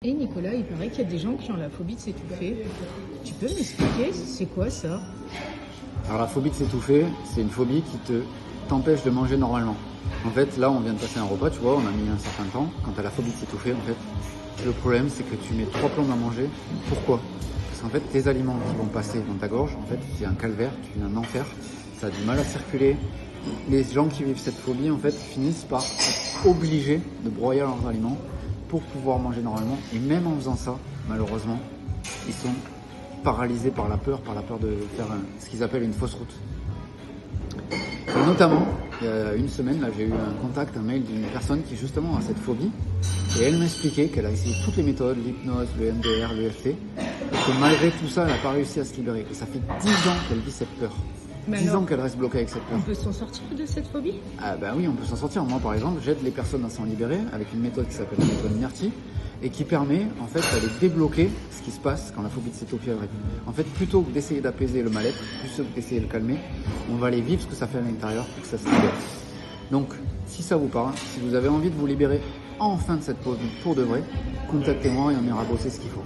Et Nicolas, il paraît qu'il y a des gens qui ont la phobie de s'étouffer. Tu peux m'expliquer, c'est quoi ça? Alors la phobie de s'étouffer, c'est une phobie qui t'empêche de manger normalement. En fait, là, on vient de passer un repas, tu vois, on a mis un certain temps. Quand tu as la phobie de s'étouffer, en fait, le problème, c'est que tu mets 3 plombes à manger. Pourquoi? Parce qu'en fait, tes aliments qui vont passer dans ta gorge, en fait, c'est un calvaire, c'est un enfer. Ça a du mal à circuler. Les gens qui vivent cette phobie, en fait, finissent par être obligés de broyer leurs aliments pour pouvoir manger normalement. Et même en faisant ça, malheureusement, ils sont paralysés par la peur de faire ce qu'ils appellent une fausse route. Et notamment, il y a une semaine, là, j'ai eu un contact, un mail d'une personne qui justement a cette phobie. Et elle m'expliquait qu'elle a essayé toutes les méthodes, l'hypnose, le MDR, l'EFT, et que malgré tout ça, elle n'a pas réussi à se libérer. Et ça fait 10 ans qu'elle vit cette peur. Mais 10 alors, ans qu'elle reste bloquée avec cette peur. on peut s'en sortir de cette phobie? Ah ben oui, on peut s'en sortir. Moi, par exemple, j'aide les personnes à s'en libérer avec une méthode qui s'appelle la méthode Myrti et qui permet, en fait, d'aller débloquer ce qui se passe quand la phobie de s'étouffer arrive. En fait, plutôt que d'essayer d'apaiser le mal-être, plutôt que d'essayer de le calmer, on va aller vivre ce que ça fait à l'intérieur pour que ça se libère. Donc, si ça vous parle, si vous avez envie de vous libérer enfin de cette phobie pour de vrai, contactez-moi et on ira bosser ce qu'il faut.